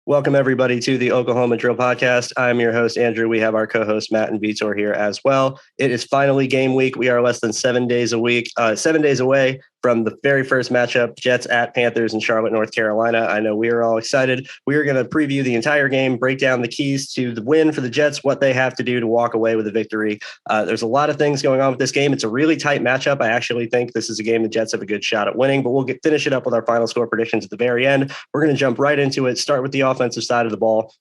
Welcome, everybody, to the Oklahoma Drill Podcast. I'm your host, Andrew. We have our co-hosts, Matt and Vitor, here as well. It is finally game week. We are less than 7 days away from the very first matchup, Jets at Panthers in Charlotte, North Carolina. I know we are all excited. We are going to preview the entire game, break down the keys to the win for the Jets, what they have to do to walk away with a victory. There's a lot of things going on with this game. It's a really tight matchup. I actually think this is a game the Jets have a good shot at winning, but we'll finish it up with our final score predictions at the very end. We're going to jump right into it, start with the offensive side of the ball.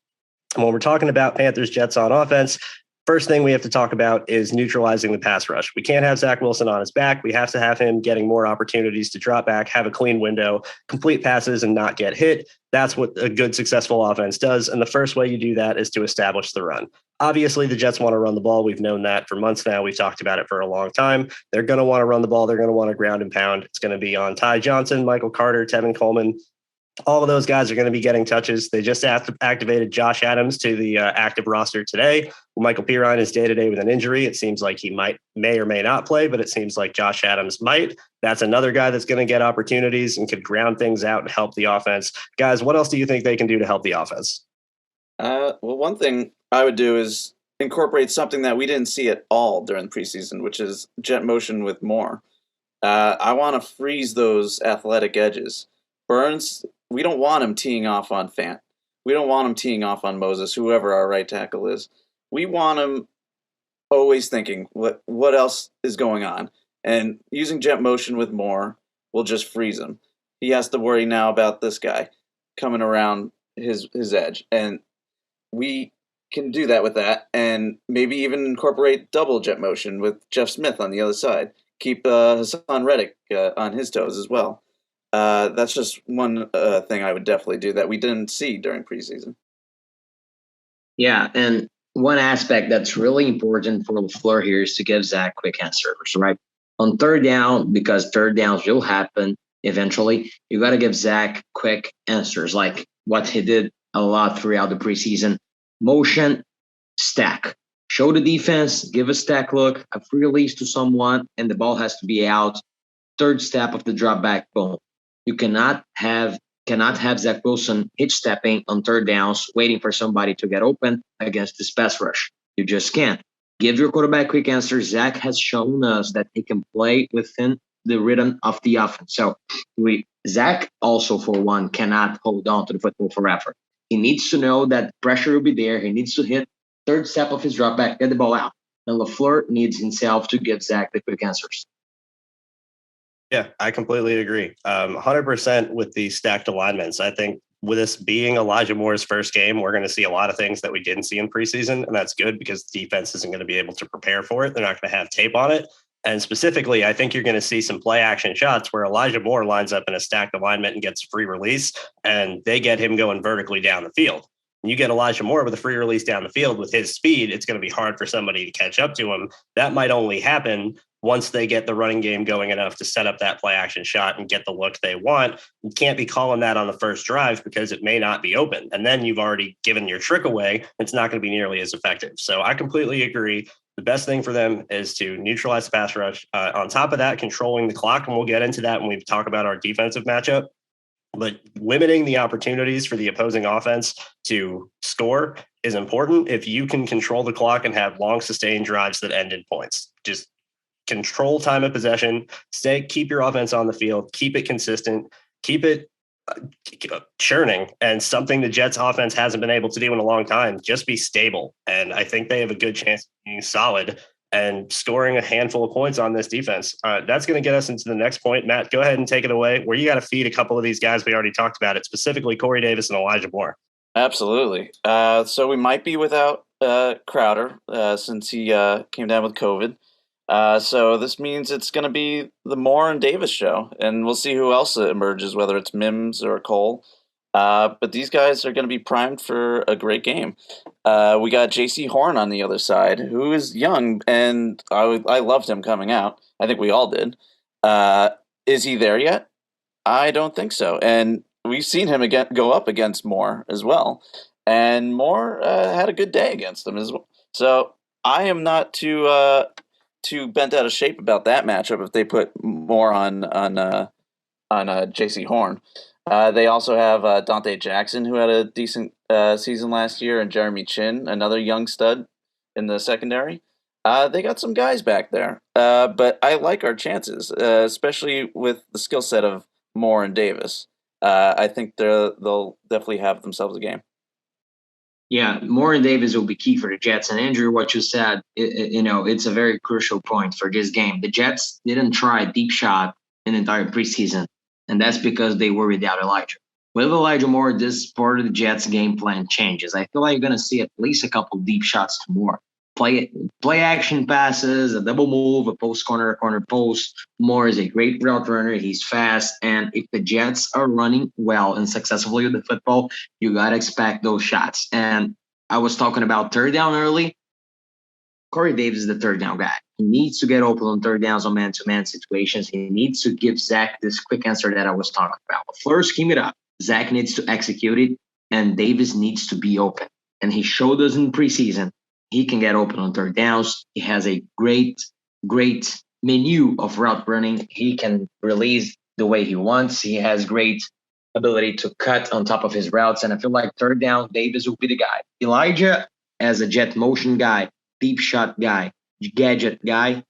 And when we're talking about Panthers Jets on offense, first thing we have to talk about is neutralizing the pass rush. We can't have Zach Wilson on his back. We have to have him getting more opportunities to drop back, have a clean window, complete passes, and not get hit. That's what a good, successful offense does. And the first way you do that is to establish the run. Obviously, the Jets want to run the ball. We've known that for months now. We've talked about it for a long time. They're going to want to run the ball. They're going to want to ground and pound. It's going to be on Ty Johnson, Michael Carter, Tevin Coleman. All of those guys are going to be getting touches. They just activated Josh Adams to the active roster today. Michael Pirine is day-to-day with an injury. It seems like he may or may not play, but it seems like Josh Adams might. That's another guy that's going to get opportunities and could ground things out and help the offense. Guys, what else do you think they can do to help the offense? Well, one thing I would do is incorporate something that we didn't see at all during the preseason, which is jet motion with Moore. I want to freeze those athletic edges. Burns, we don't want him teeing off on Fant. We don't want him teeing off on Moses, whoever our right tackle is. We want him always thinking what else is going on. And using jet motion with Moore will just freeze him. He has to worry now about this guy coming around his edge. And we can do that with that, and maybe even incorporate double jet motion with Jeff Smith on the other side. Keep Hassan Reddick on his toes as well. That's just one thing I would definitely do that we didn't see during preseason. Yeah, and one aspect that's really important for LaFleur here is to give Zach quick answers, right? On third down, because third downs will happen eventually, you got to give Zach quick answers, like what he did a lot throughout the preseason. Motion, stack. Show the defense, give a stack look, a free release to someone, and the ball has to be out. Third step of the drop back, boom. You cannot have Zach Wilson hitch stepping on third downs, waiting for somebody to get open against this pass rush. You just can't. Give your quarterback quick answers. Zach has shown us that he can play within the rhythm of the offense. So Zach also, for one, cannot hold on to the football forever. He needs to know that pressure will be there. He needs to hit third step of his drop back, get the ball out. And LaFleur needs himself to give Zach the quick answers. Yeah, I completely agree. 100% with the stacked alignments. I think with this being Elijah Moore's first game, we're going to see a lot of things that we didn't see in preseason. And that's good because the defense isn't going to be able to prepare for it. They're not going to have tape on it. And specifically, I think you're going to see some play action shots where Elijah Moore lines up in a stacked alignment and gets a free release, and they get him going vertically down the field. You get Elijah Moore with a free release down the field with his speed, it's going to be hard for somebody to catch up to him. That might only happen once they get the running game going enough to set up that play action shot and get the look they want. You can't be calling that on the first drive because it may not be open. And then you've already given your trick away. It's not going to be nearly as effective. So I completely agree. The best thing for them is to neutralize the pass rush. On top of that, controlling the clock, and we'll get into that when we talk about our defensive matchup. But limiting the opportunities for the opposing offense to score is important if you can control the clock and have long sustained drives that end in points. Just control time of possession, keep your offense on the field, keep it consistent, keep it churning, and something the Jets offense hasn't been able to do in a long time. Just be stable. And I think they have a good chance of being solid and scoring a handful of points on this defense. That's going to get us into the next point. Matt, go ahead and take it away, where you got to feed a couple of these guys. We already talked about it, specifically Corey Davis and Elijah Moore. Absolutely. So we might be without Crowder since he came down with COVID. So this means it's going to be the Moore and Davis show, and we'll see who else emerges, whether it's Mims or Cole. But these guys are going to be primed for a great game. We got J.C. Horn on the other side, who is young, and I loved him coming out. I think we all did. Is he there yet? I don't think so. And we've seen him go up against Moore as well. And Moore had a good day against him as well. So I am not too bent out of shape about that matchup if they put Moore on J.C. Horn. They also have Dante Jackson, who had a decent season last year, and Jeremy Chin, another young stud in the secondary. They got some guys back there, but I like our chances, especially with the skill set of Moore and Davis. I think they'll definitely have themselves a game. Yeah, Moore and Davis will be key for the Jets. And Andrew, what you said, it's a very crucial point for this game. The Jets didn't try a deep shot in the entire preseason, and that's because they were without Elijah. With Elijah Moore, this part of the Jets' game plan changes. I feel like you're going to see at least a couple deep shots to Moore. Play action passes, a double move, a post corner post. Moore is a great route runner. He's fast. And if the Jets are running well and successfully with the football, you got to expect those shots. And I was talking about third down early. Corey Davis is the third down guy. He needs to get open on third downs on man-to-man situations. He needs to give Zach this quick answer that I was talking about. First, scheme it up. Zach needs to execute it, and Davis needs to be open. And he showed us in preseason he can get open on third downs. He has a great menu of route running. He can release the way he wants. He has great ability to cut on top of his routes. And I feel like third down, Davis will be the guy. Elijah, as a jet motion guy, deep shot guy, gadget guy,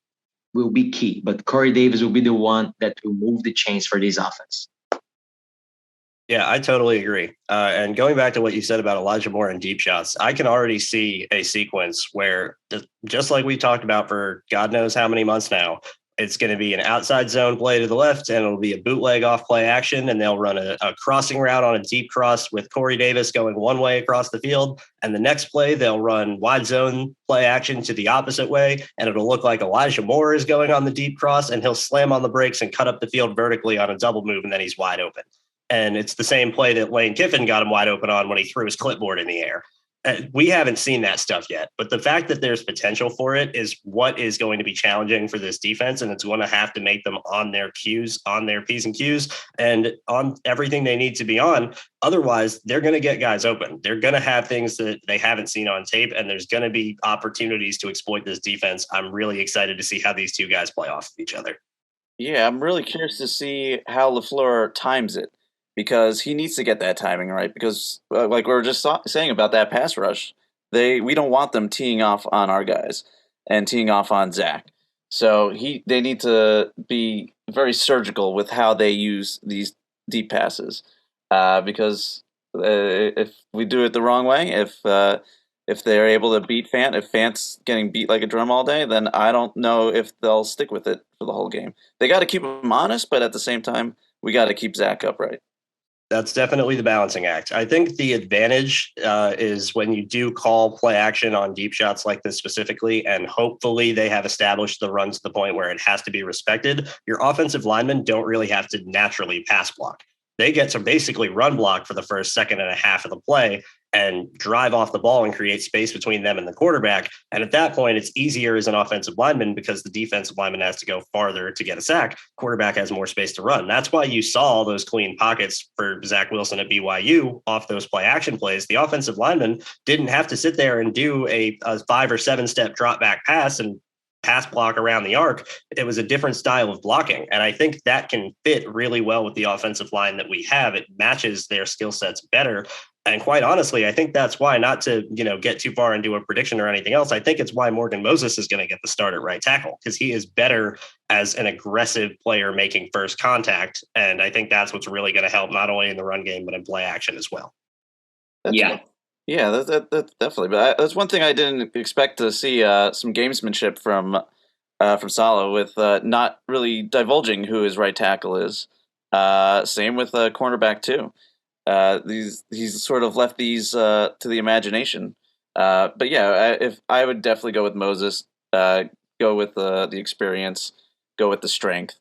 will be key. But Corey Davis will be the one that will move the chains for this offense. Yeah, I totally agree. And going back to what you said about Elijah Moore and deep shots, I can already see a sequence where, just like we talked about for God knows how many months now, it's going to be an outside zone play to the left, and it'll be a bootleg off play action, and they'll run a crossing route on a deep cross with Corey Davis going one way across the field. And the next play, they'll run wide zone play action to the opposite way, and it'll look like Elijah Moore is going on the deep cross, and he'll slam on the brakes and cut up the field vertically on a double move, and then he's wide open. And it's the same play that Lane Kiffin got him wide open on when he threw his clipboard in the air. We haven't seen that stuff yet, but the fact that there's potential for it is what is going to be challenging for this defense. And it's going to have to make them on their Qs, on their Ps and Qs, and on everything they need to be on. Otherwise, they're going to get guys open. They're going to have things that they haven't seen on tape, and there's going to be opportunities to exploit this defense. I'm really excited to see how these two guys play off of each other. Yeah, I'm really curious to see how LaFleur times it, because he needs to get that timing right. Because like we were just saying about that pass rush, we don't want them teeing off on our guys and teeing off on Zach. So they need to be very surgical with how they use these deep passes, because if we do it the wrong way, if they're able to beat Fant, if Fant's getting beat like a drum all day, then I don't know if they'll stick with it for the whole game. They got to keep him honest, but at the same time, we got to keep Zach upright. That's definitely the balancing act. I think the advantage is when you do call play action on deep shots like this specifically, and hopefully they have established the run to the point where it has to be respected. Your offensive linemen don't really have to naturally pass block. They get to basically run block for the first second and a half of the play and drive off the ball and create space between them and the quarterback. And at that point, it's easier as an offensive lineman because the defensive lineman has to go farther to get a sack. Quarterback has more space to run. That's why you saw those clean pockets for Zach Wilson at BYU off those play action plays. The offensive lineman didn't have to sit there and do a 5 or 7 step drop back pass and pass block around the arc. It was a different style of blocking. And I think that can fit really well with the offensive line that we have. It matches their skill sets better. And quite honestly, I think that's why, not to, get too far into a prediction or anything else, I think it's why Morgan Moses is going to get the start at right tackle, because he is better as an aggressive player making first contact. And I think that's what's really going to help not only in the run game, but in play action as well. Yeah, that's definitely. But that's one thing I didn't expect to see some gamesmanship from Saleh with not really divulging who his right tackle is. Same with cornerback too. He's sort of left these to the imagination. But yeah, if I would definitely go with Moses, go with the experience, go with the strength.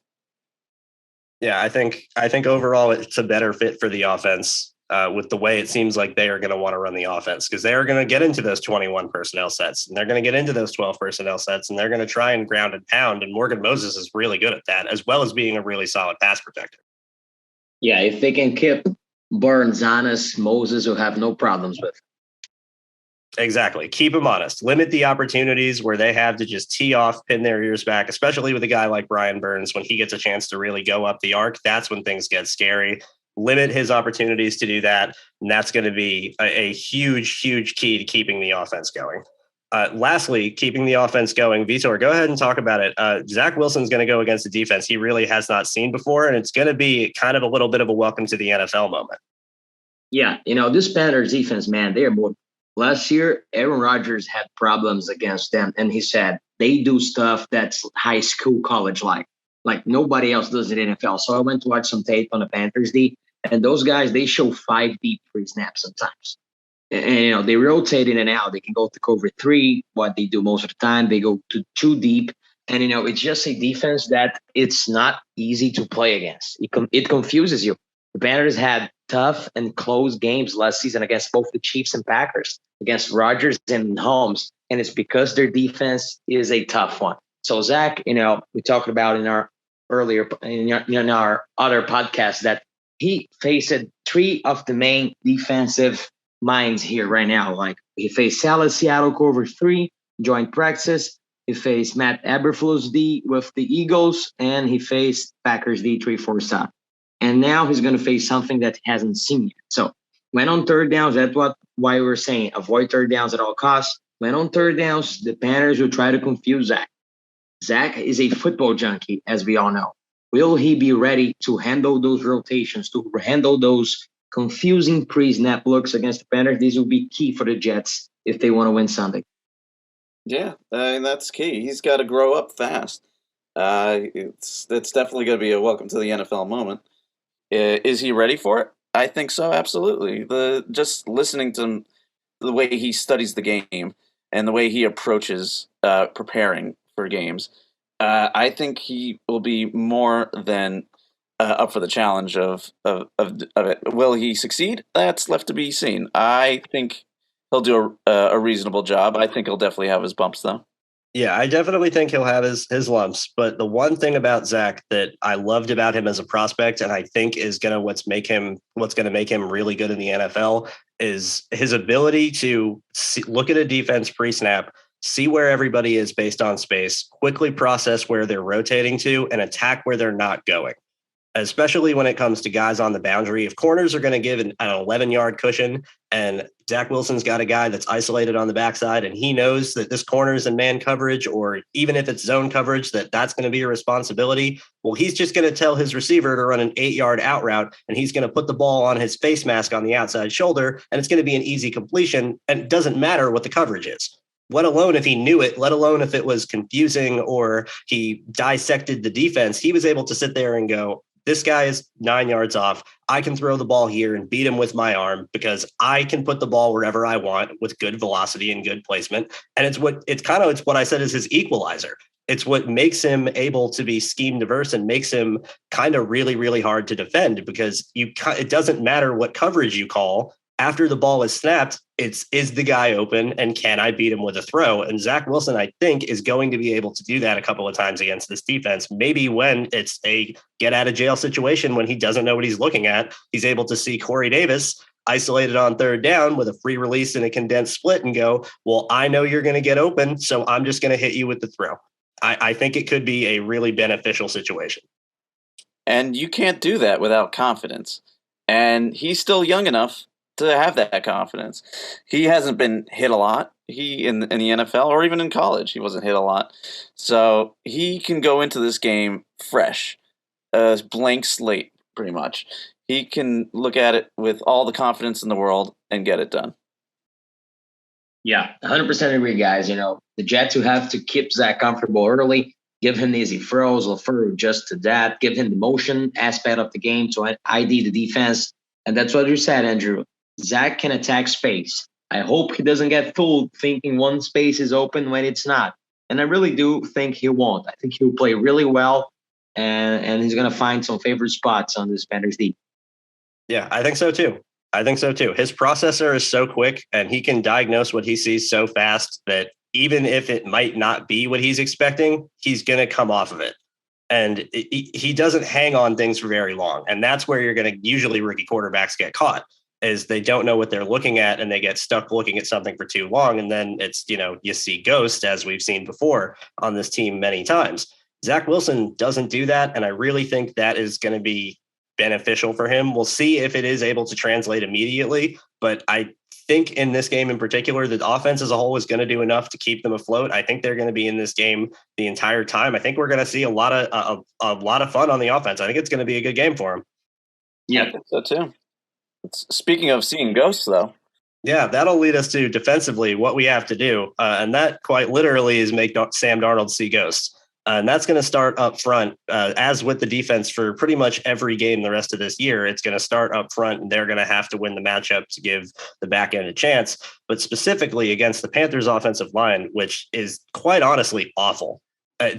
Yeah, I think overall it's a better fit for the offense with the way it seems like they are going to want to run the offense, because they are going to get into those 21 personnel sets, and they're going to get into those 12 personnel sets, and they're going to try and ground and pound. And Morgan Moses is really good at that, as well as being a really solid pass protector. Yeah, if they can keep Burns honest, Moses will have no problems with. Exactly. Keep them honest. Limit the opportunities where they have to just tee off, pin their ears back, especially with a guy like Brian Burns. When he gets a chance to really go up the arc, that's when things get scary. limit his opportunities to do that. And that's going to be a huge, huge key to keeping the offense going. Lastly, keeping the offense going, Vitor, go ahead and talk about it. Zach Wilson's going to go against a defense he really has not seen before, and it's going to be kind of a little bit of a welcome to the NFL moment. Yeah, this Panthers defense, man, they're more. Last year, Aaron Rodgers had problems against them, and he said they do stuff that's high school, college-like. Like nobody else does it in NFL. So I went to watch some tape on the Panthers D, and those guys, they show 5 deep pre-snaps sometimes. And they rotate in and out. They can go to cover 3. What they do most of the time, they go to 2 deep. And it's just a defense that it's not easy to play against. It confuses you. The Panthers had tough and close games last season against both the Chiefs and Packers, against Rodgers and Holmes, and it's because their defense is a tough one. So Zach, we talked about in our our other podcast that he faced 3 of the main defensive minds here right now. Like he faced Saleh, Seattle cover 3 joint practice. He faced Matt Eberflus D with the Eagles, and he faced Packers D 3-4 stop. And now he's going to face something that he hasn't seen yet. So when on third downs, that's why we're saying avoid third downs at all costs. When on third downs, the Panthers will try to confuse Zach. Zach is a football junkie, as we all know. Will he be ready to handle those rotations, to handle those confusing pre-snap looks against the Panthers? These will be key for the Jets if they want to win Sunday. Yeah, that's key. He's got to grow up fast. It's definitely going to be a welcome to the NFL moment. Is he ready for it? I think so, absolutely. Just listening to the way he studies the game and the way he approaches preparing for games, I think he will be more than up for the challenge of it. Will he succeed? That's left to be seen. I think he'll do a reasonable job. I think he'll definitely have his bumps, though. Yeah, I definitely think he'll have his lumps. But the one thing about Zach that I loved about him as a prospect, and I think is what's going to make him really good in the NFL, is his ability to look at a defense pre-snap, see where everybody is based on space, quickly process where they're rotating to, and attack where they're not going. Especially when it comes to guys on the boundary. If corners are going to give an 11-yard cushion and Zach Wilson's got a guy that's isolated on the backside and he knows that this corner is in man coverage, or even if it's zone coverage, that's going to be a responsibility, well, he's just going to tell his receiver to run an 8-yard out route, and he's going to put the ball on his face mask on the outside shoulder, and it's going to be an easy completion, and it doesn't matter what the coverage is. Let alone if he knew it, let alone if it was confusing or he dissected the defense, he was able to sit there and go, this guy is 9 yards off. I can throw the ball here and beat him with my arm because I can put the ball wherever I want with good velocity and good placement. And it's what I said is his equalizer. It's what makes him able to be scheme diverse and makes him kind of really, really hard to defend, because it doesn't matter what coverage you call. After the ball is snapped, is the guy open and can I beat him with a throw? And Zach Wilson, I think, is going to be able to do that a couple of times against this defense. Maybe when it's a get out of jail situation, when he doesn't know what he's looking at, he's able to see Corey Davis isolated on third down with a free release and a condensed split and go, well, I know you're going to get open, so I'm just going to hit you with the throw. I think it could be a really beneficial situation. And you can't do that without confidence. And he's still young enough to have that confidence. He hasn't been hit a lot. He in the NFL or even in college, he wasn't hit a lot. So he can go into this game fresh, a blank slate, pretty much. He can look at it with all the confidence in the world and get it done. Yeah, 100% agree, guys. The Jets who have to keep Zach comfortable early, give him the easy throws, refer just to that, give him the motion aspect of the game to ID the defense. And that's what you said, Andrew. Zach can attack space. I hope he doesn't get fooled thinking one space is open when it's not. And I really do think he won't. I think he'll play really well, and he's going to find some favorite spots on this Panthers D. Yeah, I think so too. His processor is so quick, and he can diagnose what he sees so fast that even if it might not be what he's expecting, he's going to come off of it. And he doesn't hang on things for very long. And that's where you're going to usually rookie quarterbacks get caught, is they don't know what they're looking at and they get stuck looking at something for too long. And then it's, you see ghost, as we've seen before on this team many times. Zach Wilson doesn't do that. And I really think that is going to be beneficial for him. We'll see if it is able to translate immediately, but I think in this game in particular, the offense as a whole is going to do enough to keep them afloat. I think they're going to be in this game the entire time. I think we're going to see a lot of fun on the offense. I think it's going to be a good game for them. Yeah, I think so too. Speaking of seeing ghosts, though. Yeah, that'll lead us to defensively what we have to do. And that quite literally is make Sam Darnold see ghosts. And that's going to start up front, as with the defense for pretty much every game the rest of this year. It's going to start up front, and they're going to have to win the matchup to give the back end a chance. But specifically against the Panthers' offensive line, which is quite honestly awful.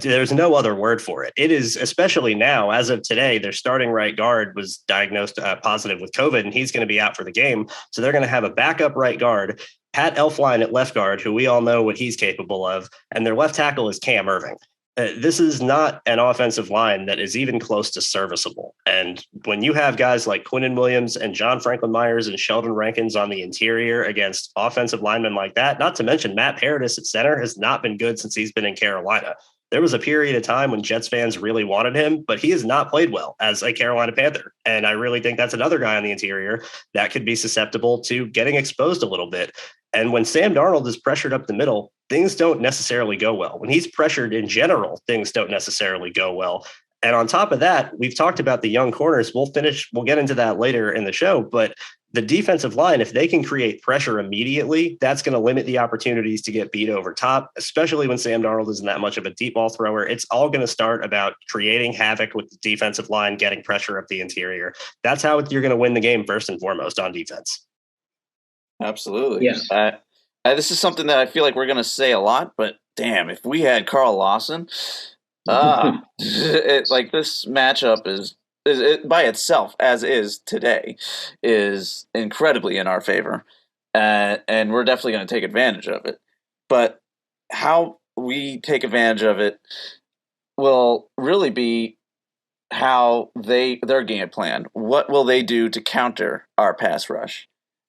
There's no other word for it. It is, especially now, as of today, their starting right guard was diagnosed positive with COVID, and he's going to be out for the game. So they're going to have a backup right guard, Pat Elflein at left guard, who we all know what he's capable of, and their left tackle is Cam Irving. This is not an offensive line that is even close to serviceable. And when you have guys like Quinnen Williams and John Franklin Myers and Sheldon Rankins on the interior against offensive linemen like that, not to mention Matt Paradis at center has not been good since he's been in Carolina. There was a period of time when Jets fans really wanted him, but he has not played well as a Carolina Panther. And I really think that's another guy on the interior that could be susceptible to getting exposed a little bit. And when Sam Darnold is pressured up the middle, things don't necessarily go well. When he's pressured in general, things don't necessarily go well. And on top of that, we've talked about the young corners. We'll get into that later in the show, but the defensive line, if they can create pressure immediately, that's going to limit the opportunities to get beat over top, especially when Sam Darnold isn't that much of a deep ball thrower. It's all going to start about creating havoc with the defensive line, getting pressure up the interior. That's how you're going to win the game first and foremost on defense. Absolutely. Yes. This is something that I feel like we're going to say a lot, but damn, if we had Carl Lawson, like this matchup is by itself, as is today, is incredibly in our favor. And we're definitely going to take advantage of it. But how we take advantage of it will really be how their game plan. What will they do to counter our pass rush?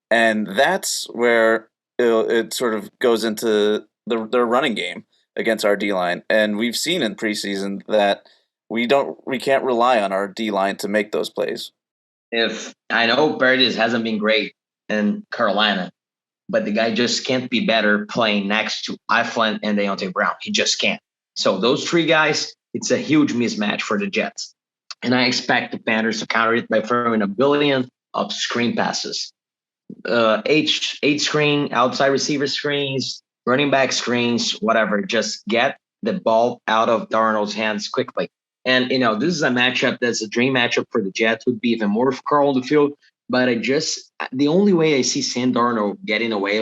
And that's where it sort of goes into their running game against our D-line. And we've seen in preseason that we can't rely on our D-line to make those plays. If I know Paradis hasn't been great in Carolina, but the guy just can't be better playing next to Eflin and Deontay Brown. He just can't. So those three guys, it's a huge mismatch for the Jets. And I expect the Panthers to counter it by throwing a billion of screen passes. Eight screen, outside receiver screens, running back screens, whatever. Just get the ball out of Darnold's hands quickly. And, this is a matchup that's a dream matchup for the Jets. Would be even more for Carl on the field. But the only way I see Sam Darnold getting away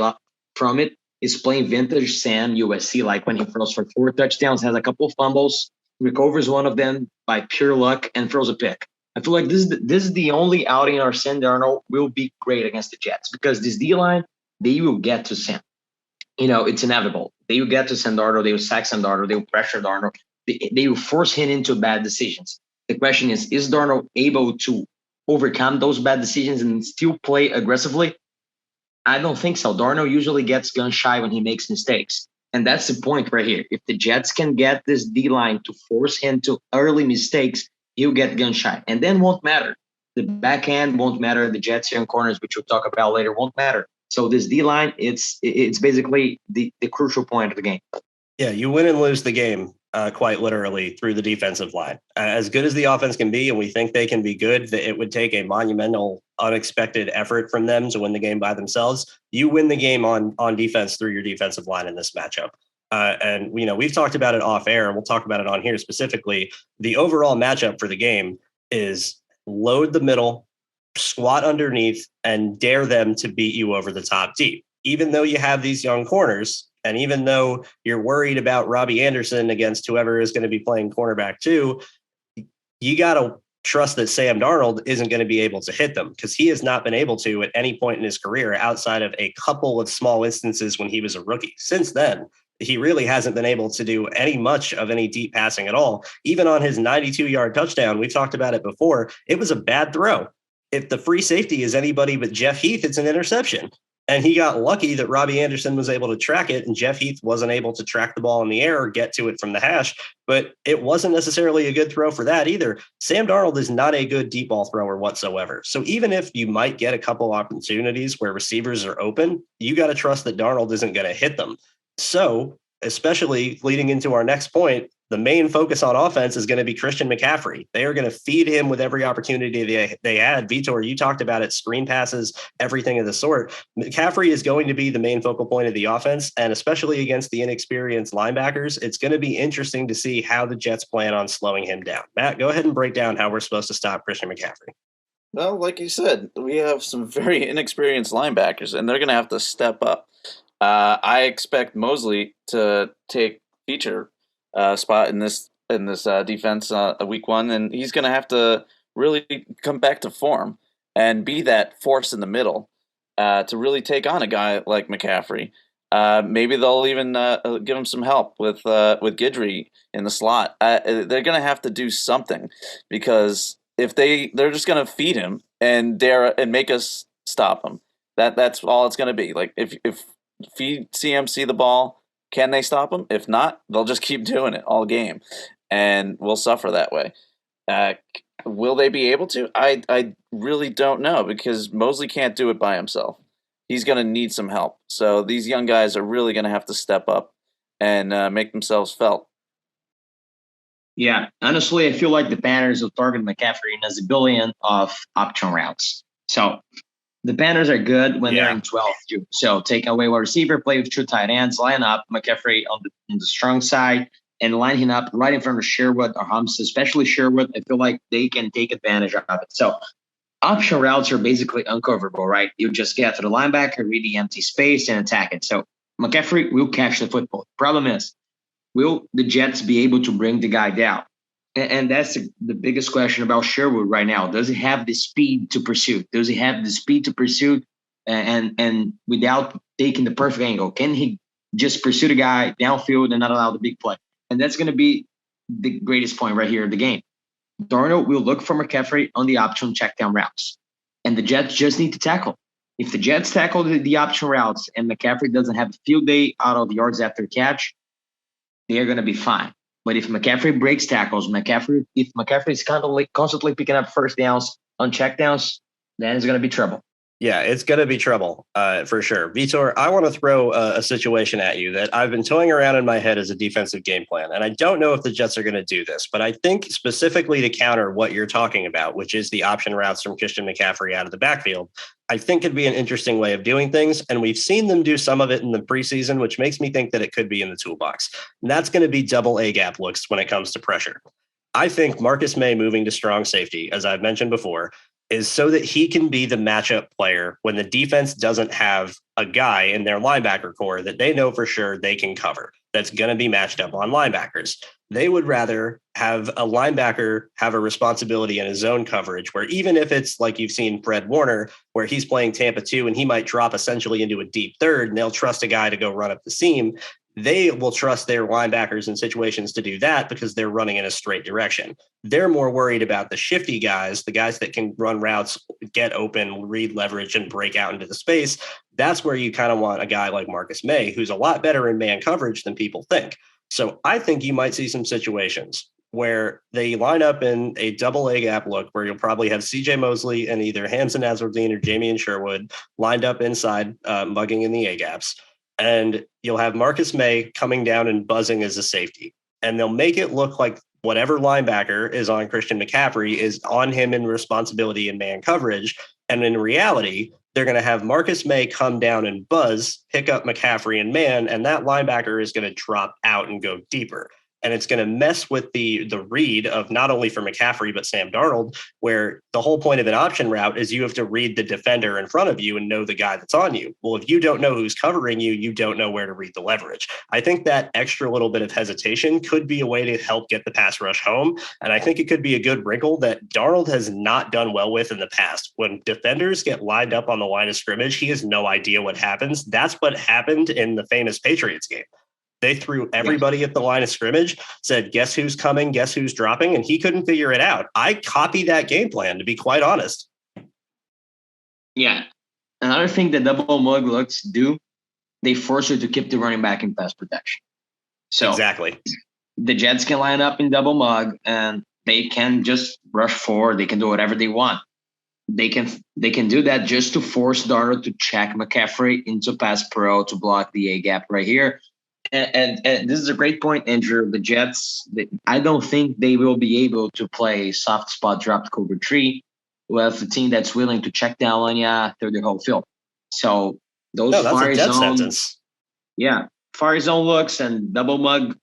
from it is playing vintage Sam USC, like when he throws for 4 touchdowns, has a couple of fumbles, recovers one of them by pure luck, and throws a pick. I feel like this is the only outing our Sam Darnold will be great against the Jets, because this D-line, they will get to Sam. It's inevitable. They will get to Sam Darnold. They will sack Sam Darnold. They will pressure Darnold. They will force him into bad decisions. The question is Darnold able to overcome those bad decisions and still play aggressively? I don't think so. Darnold usually gets gun shy when he makes mistakes. And that's the point right here. If the Jets can get this D-line to force him to early mistakes, he'll get gun shy. And then won't matter. The back end won't matter. The Jets young corners, which we'll talk about later, won't matter. So this D-line, it's basically the crucial point of the game. Yeah, you win and lose the game quite literally through the defensive line. As good as the offense can be, and we think they can be good, that it would take a monumental, unexpected effort from them to win the game by themselves. You win the game on defense through your defensive line in this matchup. And we've talked about it off air, and we'll talk about it on here specifically. The overall matchup for the game is load the middle, squat underneath, and dare them to beat you over the top deep. Even though you have these young corners, and even though you're worried about Robbie Anderson against whoever is going to be playing cornerback too, you got to trust that Sam Darnold isn't going to be able to hit them, because he has not been able to at any point in his career outside of a couple of small instances when he was a rookie. Since then, he really hasn't been able to do much of any deep passing at all. Even on his 92-yard touchdown, we've talked about it before, it was a bad throw. If the free safety is anybody but Jeff Heath, it's an interception. And he got lucky that Robbie Anderson was able to track it and Jeff Heath wasn't able to track the ball in the air or get to it from the hash. But it wasn't necessarily a good throw for that either. Sam Darnold is not a good deep ball thrower whatsoever. So even if you might get a couple opportunities where receivers are open, you got to trust that Darnold isn't going to hit them. So especially leading into our next point, the main focus on offense is going to be Christian McCaffrey. They are going to feed him with every opportunity they had. Vitor, you talked about it, screen passes, everything of the sort. McCaffrey is going to be the main focal point of the offense, and especially against the inexperienced linebackers, it's going to be interesting to see how the Jets plan on slowing him down. Matt, go ahead and break down how we're supposed to stop Christian McCaffrey. Well, like you said, we have some very inexperienced linebackers, and they're going to have to step up. I expect Mosley to take feature spot in this defense week one, and he's going to have to really come back to form and be that force in the middle to really take on a guy like McCaffrey. Maybe they'll even give him some help with Guidry in the slot. They're going to have to do something, because if they're just going to feed him and make us stop him. That's all it's going to be. Like if feed CMC the ball, can they stop him? If not, they'll just keep doing it all game, and we'll suffer that way. Will they be able to? I really don't know, because Mosley can't do it by himself. He's going to need some help. So these young guys are really going to have to step up and make themselves felt. Yeah, honestly, I feel like the Panthers will target McCaffrey and has a billion of option routes. So the Panthers are good when they're in 12 too. So take away wide receiver, play with two tight ends, line up McCaffrey on the strong side, and line him up right in front of Sherwood or Humps, especially Sherwood. I feel like they can take advantage of it. So option routes are basically uncoverable, right? You just get to the linebacker, read the empty space, and attack it. So McCaffrey will catch the football. Problem is, will the Jets be able to bring the guy down? And that's the biggest question about Sherwood right now. Does he have the speed to pursue? Does he have the speed to pursue and without taking the perfect angle? Can he just pursue the guy downfield and not allow the big play? And that's going to be the greatest point right here of the game. Darnold will look for McCaffrey on the option check down routes. And the Jets just need to tackle. If the Jets tackle the option routes and McCaffrey doesn't have a field day out of yards after catch, they're going to be fine. But if McCaffrey breaks tackles, if McCaffrey is constantly picking up first downs on checkdowns, then it's going to be trouble. Yeah, it's going to be trouble for sure. Vitor, I want to throw a situation at you that I've been toying around in my head as a defensive game plan. And I don't know if the Jets are going to do this, but I think specifically to counter what you're talking about, which is the option routes from Christian McCaffrey out of the backfield, I think could be an interesting way of doing things. And we've seen them do some of it in the preseason, which makes me think that it could be in the toolbox. And that's going to be double A gap looks when it comes to pressure. I think Marcus May moving to strong safety, as I've mentioned before, is so that he can be the matchup player when the defense doesn't have a guy in their linebacker core that they know for sure they can cover that's going to be matched up on linebackers. They would rather have a linebacker have a responsibility in his zone coverage where even if it's like you've seen Fred Warner, where he's playing Tampa 2 and he might drop essentially into a deep third and they'll trust a guy to go run up the seam. They will trust their linebackers in situations to do that because they're running in a straight direction. They're more worried about the shifty guys, the guys that can run routes, get open, read leverage, and break out into the space. That's where you kind of want a guy like Marcus May, who's a lot better in man coverage than people think. So I think you might see some situations where they line up in a double A gap look where you'll probably have CJ Mosley and either Hamza Nasruddin or Jamie Sherwood lined up inside, mugging in the A gaps. And you'll have Marcus May coming down and buzzing as a safety. And they'll make it look like whatever linebacker is on Christian McCaffrey is on him in responsibility in man coverage. And in reality, they're going to have Marcus May come down and buzz, pick up McCaffrey in man, and that linebacker is going to drop out and go deeper. And it's going to mess with the read of not only for McCaffrey, but Sam Darnold, where the whole point of an option route is you have to read the defender in front of you and know the guy that's on you. Well, if you don't know who's covering you, you don't know where to read the leverage. I think that extra little bit of hesitation could be a way to help get the pass rush home. And I think it could be a good wrinkle that Darnold has not done well with in the past. When defenders get lined up on the line of scrimmage, he has no idea what happens. That's what happened in the famous Patriots game. They threw everybody at the line of scrimmage, said, guess who's coming, guess who's dropping, and he couldn't figure it out. I copied that game plan, to be quite honest. Yeah. Another thing that double mug looks do, they force you to keep the running back in pass protection. So Exactly. the Jets can line up in double mug and they can just rush forward. They can do whatever they want. They can do that just to force Darnold to check McCaffrey into pass pro to block the A gap right here. And this is a great point, Andrew. The Jets, I don't think they will be able to play soft spot drop cover 3 with a team that's willing to check down on you through the whole field. So those No, that's a fire death zone, sentence. yeah, fire zone looks and double mug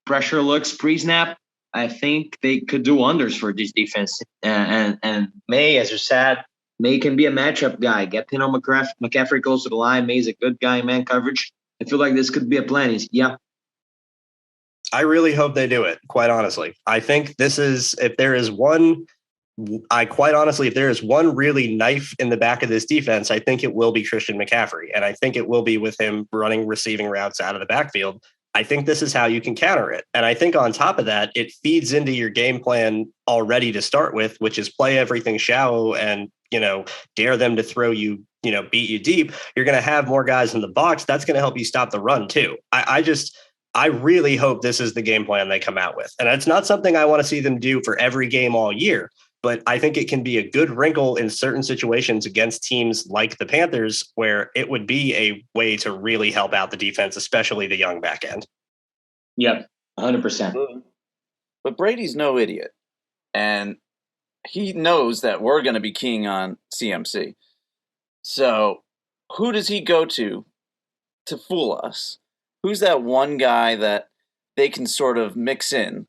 pressure looks pre-snap, I think they could do wonders for this defense. And May, as you said, May can be a matchup guy. Get McCaffrey close to the line. May's a good guy in man coverage. I feel like this could be a plan. Yeah. I really hope they do it, quite honestly. I think this is, if there is one really knife in the back of this defense, I think it will be Christian McCaffrey. And I think it will be with him running receiving routes out of the backfield. I think this is how you can counter it. And I think on top of that, it feeds into your game plan already to start with, which is play everything shallow and, dare them to throw you, beat you deep. You're going to have more guys in the box. That's going to help you stop the run too. I really hope this is the game plan they come out with. And it's not something I want to see them do for every game all year, but I think it can be a good wrinkle in certain situations against teams like the Panthers, where it would be a way to really help out the defense, especially the young back end. Yep, 100%. But Brady's no idiot. And he knows that we're going to be keying on CMC. So who does he go to fool us? Who's that one guy that they can sort of mix in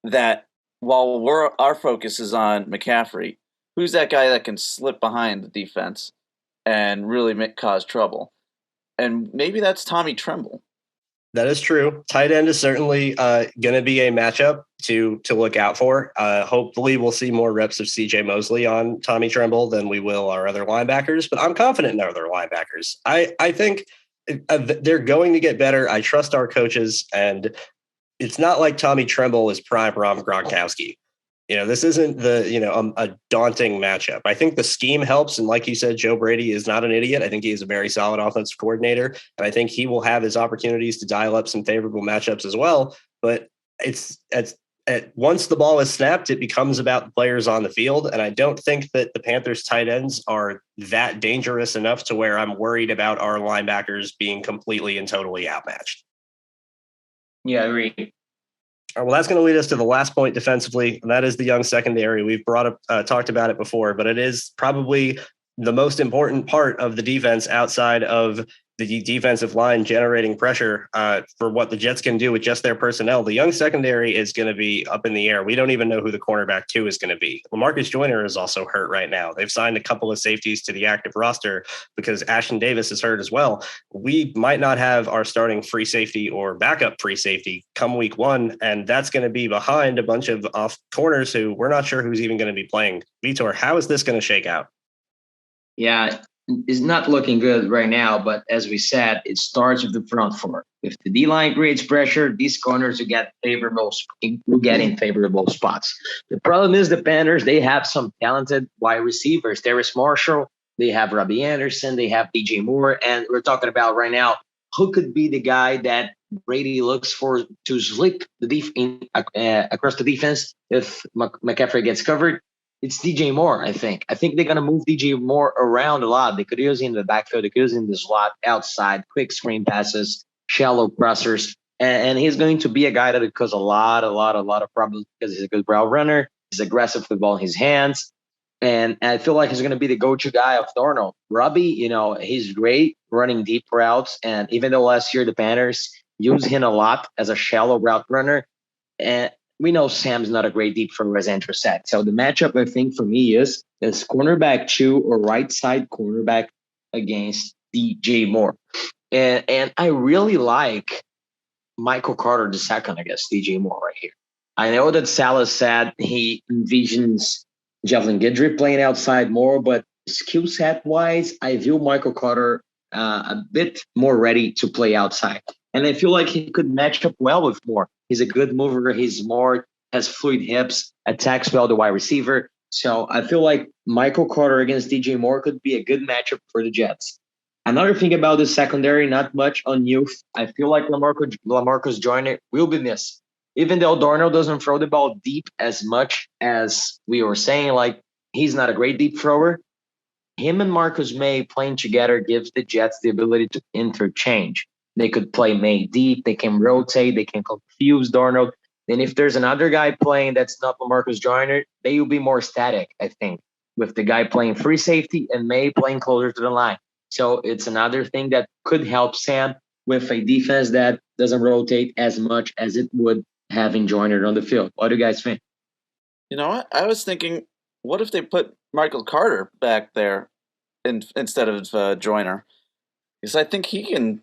that while our focus is on McCaffrey, who's that guy that can slip behind the defense and really cause trouble? And maybe that's Tommy Tremble. That is true. Tight end is certainly going to be a matchup to look out for. Hopefully, we'll see more reps of C.J. Mosley on Tommy Tremble than we will our other linebackers, but I'm confident in our other linebackers. I think they're going to get better. I trust our coaches, and it's not like Tommy Tremble is prime Rob Gronkowski. This isn't a daunting matchup. I think the scheme helps. And like you said, Joe Brady is not an idiot. I think he is a very solid offensive coordinator. And I think he will have his opportunities to dial up some favorable matchups as well. But once the ball is snapped, it becomes about the players on the field. And I don't think that the Panthers tight ends are that dangerous enough to where I'm worried about our linebackers being completely and totally outmatched. Yeah, I agree. Well, that's going to lead us to the last point defensively, and that is the young secondary. We've talked about it before, but it is probably the most important part of the defense outside of the defensive line generating pressure for what the Jets can do with just their personnel. The young secondary is going to be up in the air. We don't even know who the cornerback 2 is going to be. LaMarcus Joyner is also hurt right now. They've signed a couple of safeties to the active roster because Ashton Davis is hurt as well. We might not have our starting free safety or backup free safety come week 1, and that's going to be behind a bunch of off corners who we're not sure who's even going to be playing. Vitor, how is this going to shake out? Yeah, it's not looking good right now, but as we said, it starts with the front four. If the D-line creates pressure, these corners will get in favorable spots. The problem is the Panthers, they have some talented wide receivers. Darius Marshall, they have Robbie Anderson, they have DJ Moore, and we're talking about right now who could be the guy that Brady looks for to slip the across the defense if McCaffrey gets covered. It's DJ Moore, I think. I think they're going to move DJ Moore around a lot. They could use him in the backfield. They could use him in the slot, outside, quick screen passes, shallow pressers. And he's going to be a guy that could cause a lot of problems because he's a good route runner. He's aggressive with the ball in his hands. And I feel like he's going to be the go-to guy of Darnold. Robbie, he's great running deep routes. And even though last year the Panthers used him a lot as a shallow route runner, and we know Sam's not a great deep thrower, as Andrew said. So the matchup, I think, for me is cornerback 2 or right side cornerback against DJ Moore. And I really like Michael Carter II against DJ Moore right here. I know that Salah said he envisions Javelin Guidry playing outside more, but skill set wise, I view Michael Carter a bit more ready to play outside. And I feel like he could match up well with Moore. He's a good mover. Has fluid hips, attacks well the wide receiver. So I feel like Michael Carter against DJ Moore could be a good matchup for the Jets. Another thing about the secondary, not much on youth. I feel like Lamarcus Joyner will be missed. Even though Darnold doesn't throw the ball deep as much as we were saying, like he's not a great deep thrower. Him and Marcus May playing together gives the Jets the ability to interchange. They could play May deep, they can rotate, they can confuse Darnold. Then if there's another guy playing that's not Lamarcus Joyner, they will be more static, I think, with the guy playing free safety and May playing closer to the line. So it's another thing that could help Sam with a defense that doesn't rotate as much as it would having Joyner on the field. What do you guys think? You know what? I was thinking, what if they put Michael Carter back there instead of Joyner? Because I think he can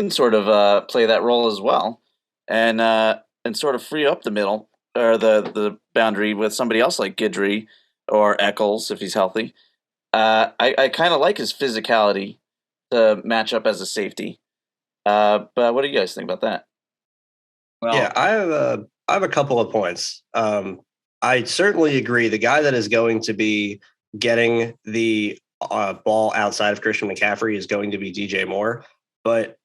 sort of play that role as well, and sort of free up the middle or the boundary with somebody else like Guidry or Eccles if he's healthy. I kind of like his physicality to match up as a safety. But what do you guys think about that? Well, Yeah, I have a couple of points. I certainly agree. The guy that is going to be getting the ball outside of Christian McCaffrey is going to be DJ Moore, but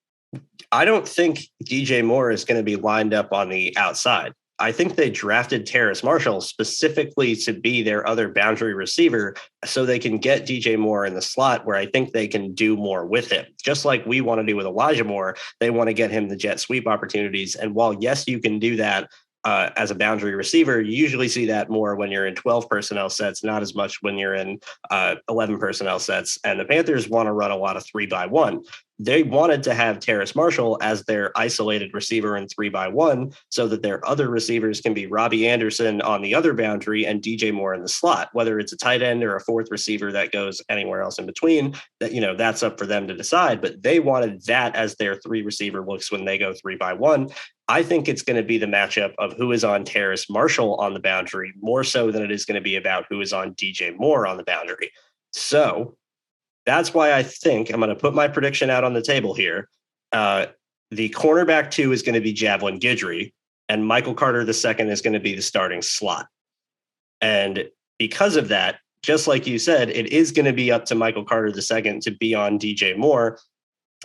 I don't think DJ Moore is going to be lined up on the outside. I think they drafted Terrace Marshall specifically to be their other boundary receiver so they can get DJ Moore in the slot where I think they can do more with him. Just like we want to do with Elijah Moore, they want to get him the jet sweep opportunities. And while, yes, you can do that as a boundary receiver, you usually see that more when you're in 12 personnel sets, not as much when you're in 11 personnel sets. And the Panthers want to run a lot of 3-by-1. They wanted to have Terrace Marshall as their isolated receiver in 3-by-1 so that their other receivers can be Robbie Anderson on the other boundary and DJ Moore in the slot, whether it's a tight end or a fourth receiver that goes anywhere else in between. That, you know, that's up for them to decide, but they wanted that as their 3 receiver looks when they go 3-by-1. I think it's going to be the matchup of who is on Terrace Marshall on the boundary more so than it is going to be about who is on DJ Moore on the boundary. So that's why I think I'm going to put my prediction out on the table here. The cornerback 2 is going to be Javelin Guidry, and Michael Carter II is going to be the starting slot. And because of that, just like you said, it is going to be up to Michael Carter II to be on DJ Moore.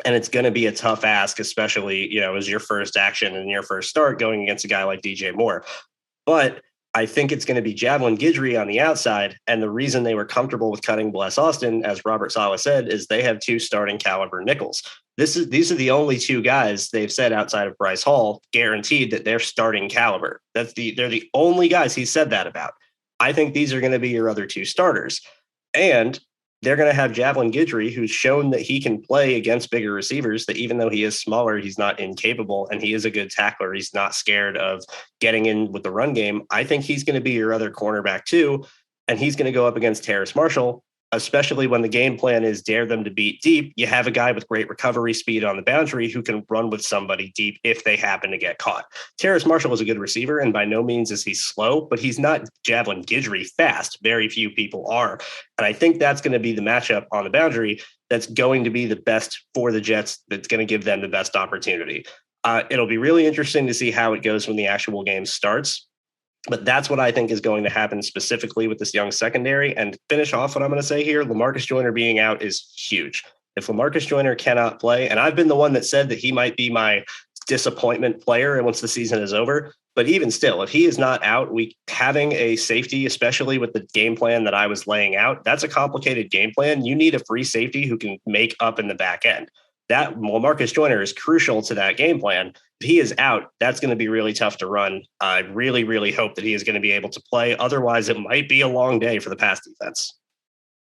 And it's going to be a tough ask, especially, you know, as your first action and your first start going against a guy like DJ Moore. But I think it's going to be Javelin Guidry on the outside. And the reason they were comfortable with cutting Bless Austin, as Robert Saleh said, is they have 2 starting caliber nickels. These are the only 2 guys they've said outside of Bryce Hall guaranteed that they're starting caliber. They're the only guys he said that about. I think these are going to be your other 2 starters. And they're going to have Javelin Guidry, who's shown that he can play against bigger receivers, that even though he is smaller, he's not incapable, and he is a good tackler. He's not scared of getting in with the run game. I think he's going to be your other cornerback too, and he's going to go up against Terrace Marshall, especially when the game plan is dare them to beat deep. You have a guy with great recovery speed on the boundary who can run with somebody deep if they happen to get caught. Terrace Marshall is a good receiver, and by no means is he slow, but he's not Javelin Guidry fast. Very few people are. And I think that's going to be the matchup on the boundary that's going to be the best for the Jets, that's going to give them the best opportunity. It'll be really interesting to see how it goes when the actual game starts. But that's what I think is going to happen specifically with this young secondary. And finish off what I'm going to say here, Lamarcus Joyner being out is huge. If Lamarcus Joyner cannot play, and I've been the one that said that he might be my disappointment player once the season is over, but even still, if he is not out, having a safety, especially with the game plan that I was laying out, that's a complicated game plan. You need a free safety who can make up in the back end. That Lamarcus Joyner is crucial to that game plan. If he is out, that's going to be really tough to run. I really, really hope that he is going to be able to play. Otherwise, it might be a long day for the pass defense.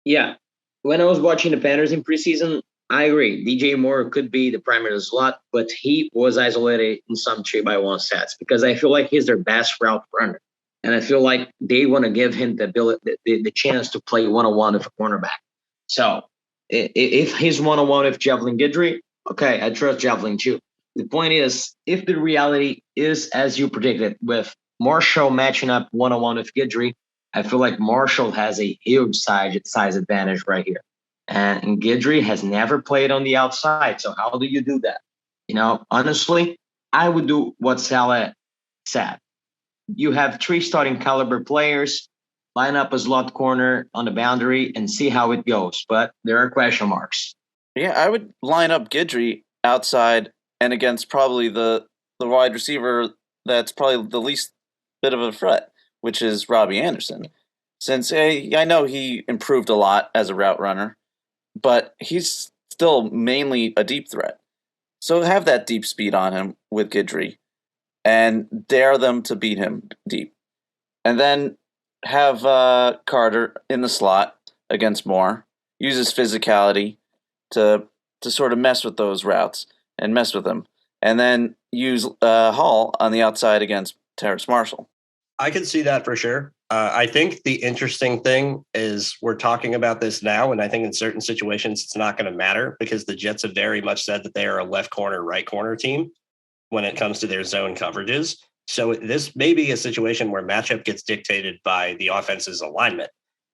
Yeah. When I was watching the Panthers in preseason, I agree. DJ Moore could be the primary slot, but he was isolated in some 3-by-1 sets because I feel like he's their best route runner. And I feel like they want to give him the ability, the chance to play one-on-one with a cornerback. So if he's one-on-one with Javelin Guidry, okay, I trust Javelin too. The point is, if the reality is as you predicted, with Marshall matching up one-on-one with Guidry, I feel like Marshall has a huge size advantage right here. And Guidry has never played on the outside. So how do you do that? You know, honestly, I would do what Saleh said. You have 3 starting caliber players line up a slot corner on the boundary and see how it goes. But there are question marks. Yeah, I would line up Guidry outside and against probably the wide receiver that's probably the least bit of a threat, which is Robbie Anderson. Since I know he improved a lot as a route runner, but he's still mainly a deep threat. So have that deep speed on him with Guidry and dare them to beat him deep. And then have Carter in the slot against Moore, use his physicality to sort of mess with those routes and mess with them. And then use Hall on the outside against Terrace Marshall. I can see that for sure. I think the interesting thing is we're talking about this now, and I think in certain situations it's not going to matter because the Jets have very much said that they are a left corner, right corner team when it comes to their zone coverages. So this may be a situation where matchup gets dictated by the offense's alignment,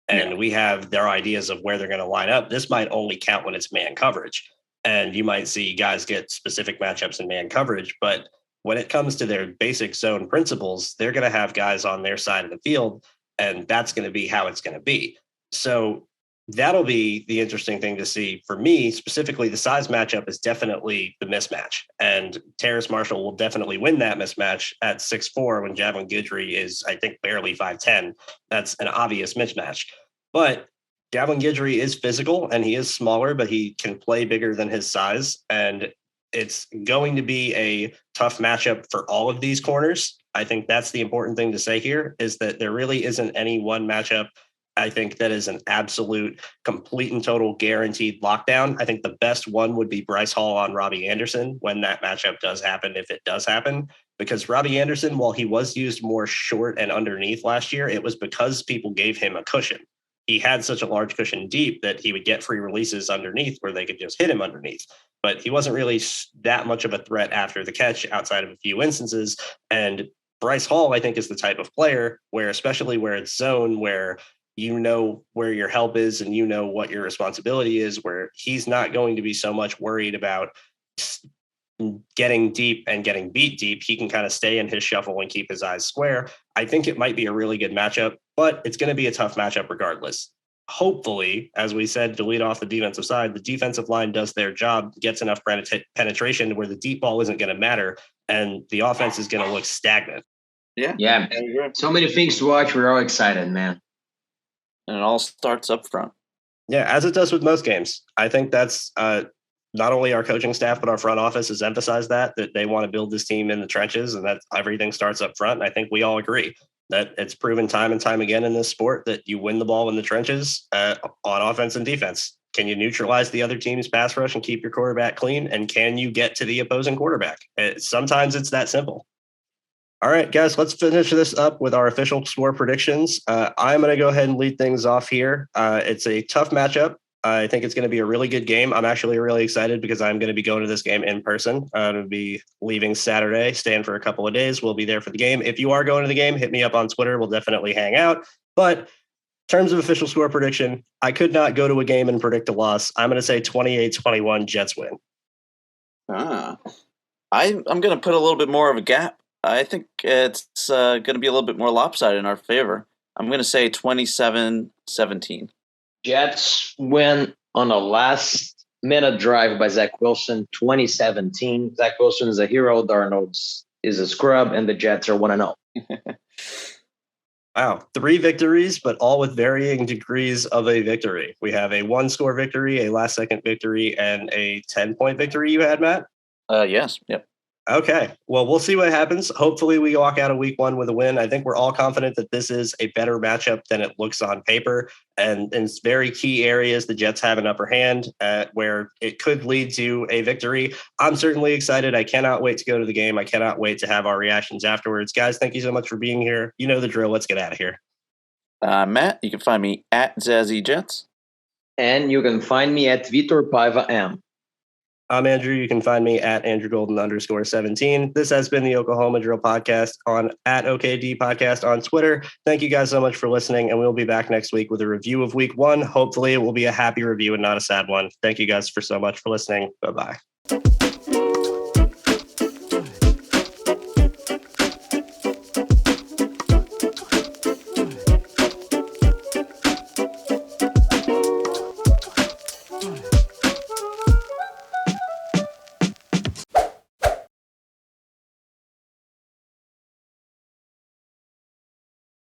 and we have their ideas of where they're going to line up. This might only count when it's man coverage, and you might see guys get specific matchups in man coverage, but when it comes to their basic zone principles, they're going to have guys on their side of the field, and that's going to be how it's going to be. So that'll be the interesting thing to see. For me, specifically, the size matchup is definitely the mismatch, and Terrace Marshall will definitely win that mismatch at 6'4" when Javelin Guidry is, I think, barely 5'10". That's an obvious mismatch. But Javelin Guidry is physical, and he is smaller, but he can play bigger than his size, and it's going to be a tough matchup for all of these corners. I think that's the important thing to say here is that there really isn't any one matchup, I think, that is an absolute, complete and total guaranteed lockdown. I think the best one would be Bryce Hall on Robbie Anderson when that matchup does happen, if it does happen, because Robbie Anderson, while he was used more short and underneath last year, it was because people gave him a cushion. He had such a large cushion deep that he would get free releases underneath where they could just hit him underneath. But he wasn't really that much of a threat after the catch outside of a few instances. And Bryce Hall, I think, is the type of player where, especially where it's zone, where you know where your help is and you know what your responsibility is, where he's not going to be so much worried about getting deep and getting beat deep. He can kind of stay in his shuffle and keep his eyes square. I think it might be a really good matchup, but it's going to be a tough matchup regardless. Hopefully, as we said, to lead off the defensive side, the defensive line does their job, gets enough penetration where the deep ball isn't going to matter and the offense is going to look stagnant. Yeah. So many things to watch. We're all excited, man. And it all starts up front. Yeah, as it does with most games. I think that's not only our coaching staff, but our front office has emphasized that they want to build this team in the trenches and that everything starts up front. And I think we all agree that it's proven time and time again in this sport that you win the ball in the trenches on offense and defense. Can you neutralize the other team's pass rush and keep your quarterback clean? And can you get to the opposing quarterback? Sometimes it's that simple. All right, guys, let's finish this up with our official score predictions. I'm going to go ahead and lead things off here. It's a tough matchup. I think it's going to be a really good game. I'm actually really excited because I'm going to be going to this game in person. I'm going to be leaving Saturday, staying for a couple of days. We'll be there for the game. If you are going to the game, hit me up on Twitter. We'll definitely hang out. But in terms of official score prediction, I could not go to a game and predict a loss. I'm going to say 28-21 Jets win. I'm going to put a little bit more of a gap. I think it's going to be a little bit more lopsided in our favor. I'm going to say 27-17. Jets win on a last-minute drive by Zach Wilson, 2017. Zach Wilson is a hero. Darnold is a scrub, and the Jets are 1-0. Wow, 3 victories, but all with varying degrees of a victory. We have a 1-score victory, a last-second victory, and a 10-point victory you had, Matt? Yes, yep. Okay, well, we'll see what happens. Hopefully we walk out of week 1 with a win. I think we're all confident that this is a better matchup than it looks on paper. And in very key areas, the Jets have an upper hand where it could lead to a victory. I'm certainly excited. I cannot wait to go to the game. I cannot wait to have our reactions afterwards. Guys, thank you so much for being here. You know the drill. Let's get out of here. Matt, you can find me at Zazzy Jets. And you can find me at Vitor Paiva M. I'm Andrew. You can find me at @AndrewGolden_17. This has been the Oklahoma Drill Podcast on @OKD Podcast on Twitter. Thank you guys so much for listening, and we'll be back next week with a review of week 1. Hopefully it will be a happy review and not a sad one. Thank you guys so much for listening. Bye-bye.